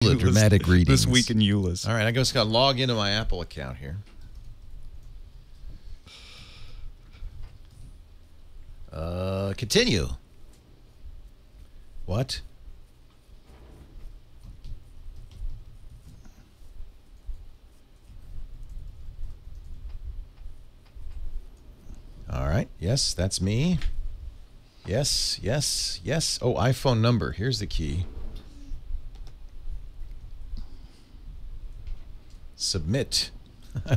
Dramatic readings. This week in Eula's. All right, I just got to log into my Apple account here. Continue. What? All right. Yes, that's me. Yes, yes, yes. Oh, iPhone number. Here's the key. Submit. I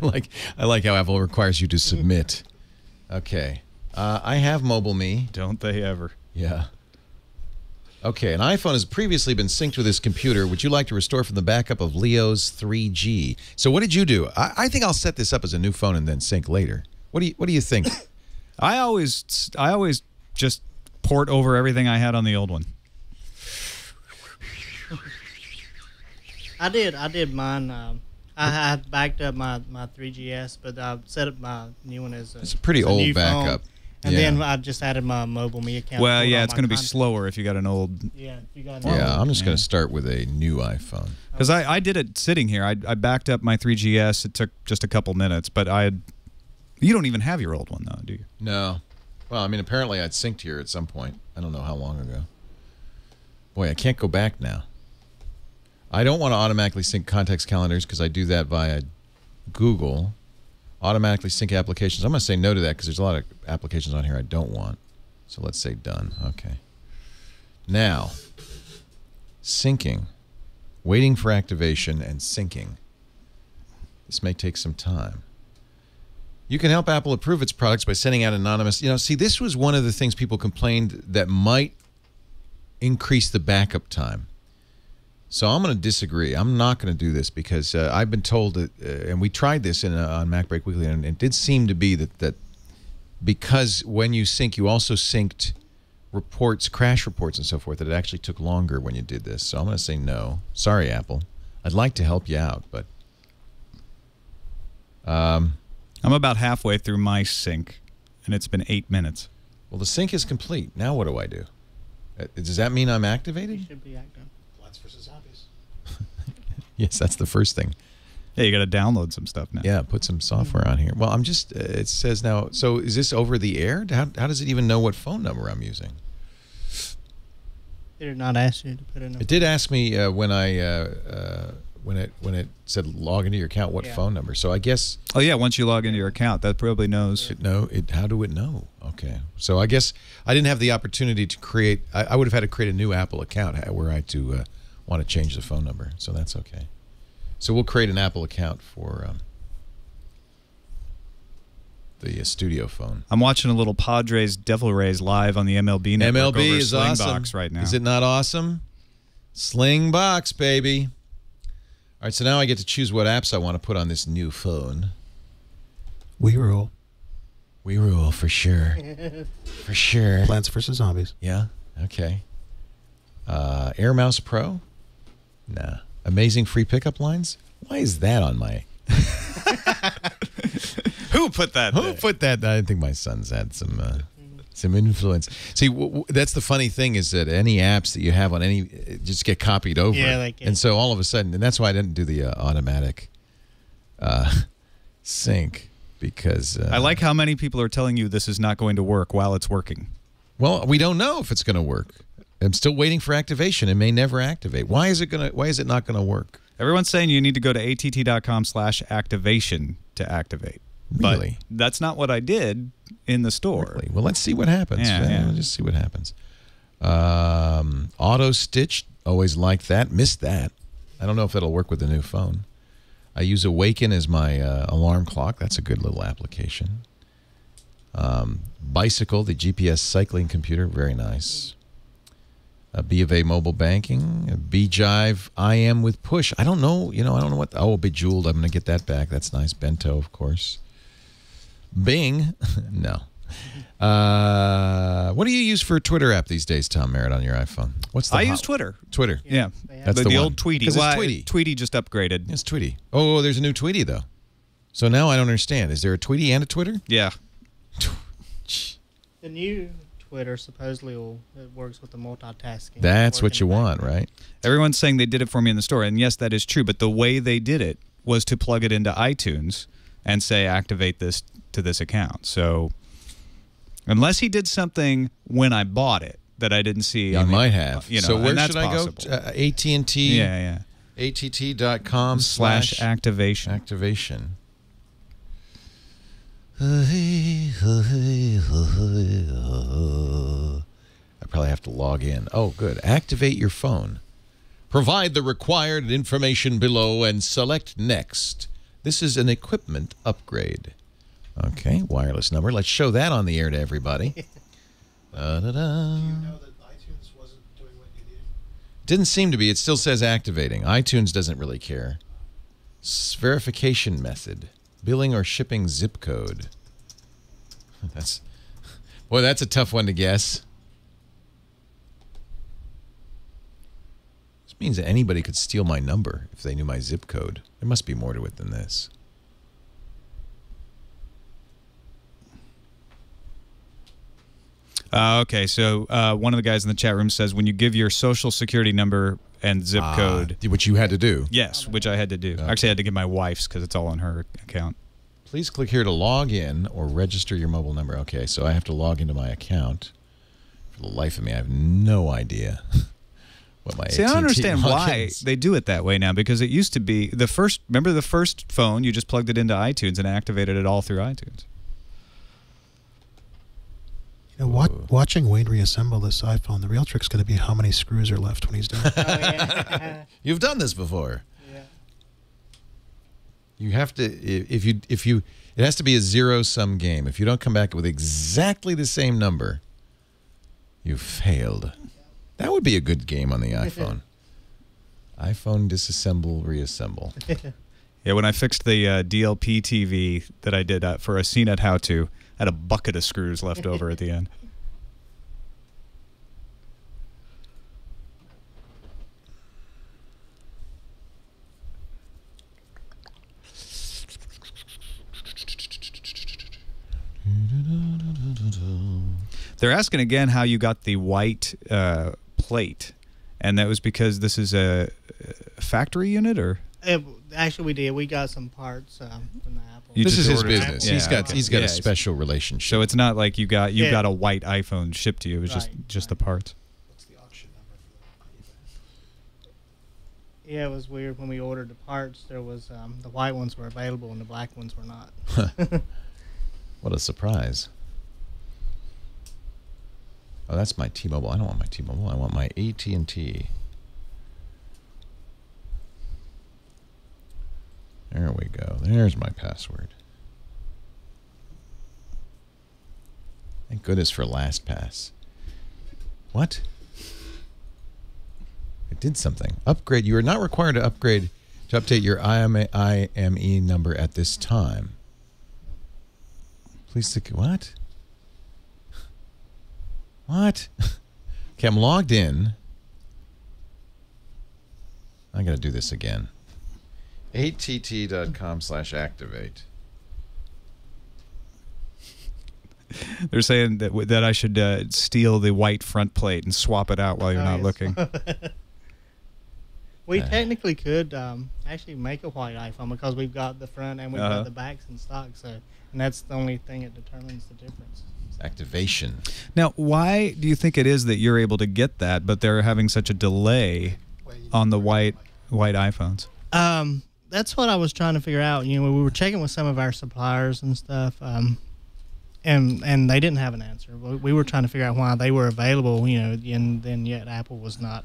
like how Apple requires you to submit. Okay. I have Mobile Me. Don't they ever? Yeah. Okay, an iPhone has previously been synced with this computer. Would you like to restore from the backup of Leo's 3G? So what did you do? I think I'll set this up as a new phone and then sync later. What do you think? I always just port over everything I had on the old one. I did mine. I had backed up my 3GS, but I set up my new one as it's a pretty old backup. And then I just added my Mobile Me account. Well, yeah, it's going to be slower if you got an old. Yeah, you got. Yeah, I'm just going to start with a new iPhone. Because I did it sitting here. I backed up my 3GS. It took just a couple minutes, but you don't even have your old one, though, do you? No. Well, I mean, apparently I'd synced here at some point. I don't know how long ago. Boy, I can't go back now. I don't want to automatically sync context calendars because I do that via Google. Automatically sync applications. I'm going to say no to that because there's a lot of applications on here I don't want. So let's say done. Okay. Now, syncing. Waiting for activation and syncing. This may take some time. You can help Apple approve its products by sending out anonymous... You know, see, this was one of the things people complained that might increase the backup time. So I'm going to disagree. I'm not going to do this because I've been told that, and we tried this on MacBreak Weekly, and it did seem to be that because when you sync, you also synced reports, crash reports and so forth, that it actually took longer when you did this. So I'm going to say no. Sorry, Apple. I'd like to help you out, but... I'm about halfway through my sync, and it's been 8 minutes. Well, the sync is complete. Now what do I do? Does that mean I'm activated? You should be active. Plants vs. Zombies. Yes, that's the first thing. Yeah, you got to download some stuff now. Yeah, put some software on here. Well, I'm just, it says now, so is this over the air? How does it even know what phone number I'm using? Did it not ask you to put in? It did ask me when it said log into your account what phone number. So I guess. Oh yeah, once you log into your account, that probably knows. How do it know? Okay, so I guess I didn't have the opportunity to create. I would have had to create a new Apple account where I had to want to change the phone number. So that's okay. So we'll create an Apple account for the studio phone. I'm watching a little Padres Devil Rays live on the MLB network. MLB over is Slingbox awesome right now. Is it not awesome? Slingbox, baby. All right, so now I get to choose what apps I want to put on this new phone. We rule. We rule for sure. For sure. Plants vs. Zombies. Yeah. Okay. Air Mouse Pro. Nah. Amazing free pickup lines. Why is that on my? Who put that? Who put that? I think my son's had some influence. See, that's the funny thing is that any apps that you have on any just get copied over. Yeah, and so all of a sudden, and that's why I didn't do the automatic sync because I like how many people are telling you this is not going to work while it's working. Well, we don't know if it's going to work. I'm still waiting for activation. It may never activate. Why is it not going to work? Everyone's saying you need to go to att.com/activation to activate. Really? But that's not what I did in the store. Really? Well, let's see what happens. Yeah. We'll just see what happens. Auto Stitch, always liked that. Missed that. I don't know if it'll work with the new phone. I use Awaken as my alarm clock. That's a good little application. Bicycle, the GPS cycling computer, very nice. B of A mobile banking, Beejive, IM with push. I don't know, I don't know what. Oh, Bejeweled, I'm going to get that back. That's nice. Bento, of course. Bing, no. What do you use for a Twitter app these days, Tom Merritt, on your iPhone? What's the? I use Twitter. Twitter. Yeah, that's the one. old Tweety. Because it's Tweety. Tweety just upgraded. It's Tweety. Oh, there's a new Tweety though. So now I don't understand. Is there a Tweety and a Twitter? Yeah. The new Twitter supposedly it works with the multitasking. That's what working you back. want, right? Everyone's saying they did it for me in the store, and yes, that is true. But the way they did it was to plug it into iTunes and say activate this to this account. So unless he did something when I bought it that I didn't see, You might have. You know, so where and that's should I possible. go? AT&T. Yeah. att.com/activation. /activation. I probably have to log in. Oh, good. Activate your phone. Provide the required information below and select next. This is an equipment upgrade. Okay, wireless number. Let's show that on the air to everybody. Da-da-da. Do you know that iTunes wasn't doing what you needed? Didn't seem to be. It still says activating. iTunes doesn't really care. Verification method. Billing or shipping zip code. That's a tough one to guess. This means that anybody could steal my number if they knew my zip code. There must be more to it than this. Okay, so one of the guys in the chat room says when you give your social security number and zip code. Which you had to do. Yes, which I had to do. Okay. Actually, I had to give my wife's because it's all on her account. Please click here to log in or register your mobile number. Okay, so I have to log into my account. For the life of me, I have no idea what my See, I don't AT&T understand login why is. they do it that way now, because it used to be the first. Remember the first phone? You just plugged it into iTunes and activated it all through iTunes. You know, watching Wayne reassemble this iPhone, the real trick's going to be how many screws are left when he's done. Oh, yeah. You've done this before. Yeah. You have to if you it has to be a zero-sum game. If you don't come back with exactly the same number, you failed. That would be a good game on the iPhone. iPhone disassemble, reassemble. Yeah, when I fixed the DLP TV that I did for a CNET how-to, I had a bucket of screws left over at the end. They're asking again how you got the white plate, and that was because this is a factory unit, or Actually, we did. We got some parts from the Apple. You This just is his ordered it. business. Yeah, He's got Yeah, a special relationship. so it's not like you got Yeah. a white iPhone shipped to you. It was just the parts. What's the auction number for that? Yeah, it was weird when we ordered the parts. There was the white ones were available and the black ones were not. What a surprise. Oh, that's my T-Mobile. I don't want my T-Mobile. I want my AT&T. There we go. There's my password. Thank goodness for LastPass. What? It did something. Upgrade. You are not required to upgrade to update your IME number at this time. Please stick. What? What? Okay, I'm logged in. I got to do this again. att.com/activate. They're saying that I should steal the white front plate and swap it out while you're not yes. looking. We technically could actually make a white iPhone because we've got the front and we've got the backs in stock. So, and that's the only thing that determines the difference. Activation. Now, why do you think it is that you're able to get that, but they're having such a delay on the white iPhones? That's what I was trying to figure out. You know, we were checking with some of our suppliers and stuff, and they didn't have an answer. We were trying to figure out why they were available, you know, and then yet Apple was not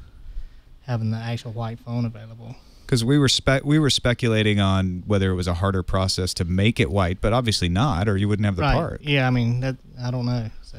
having the actual white phone available. Because we were speculating on whether it was a harder process to make it white, but obviously not, or you wouldn't have the part. Yeah, I mean, I don't know. So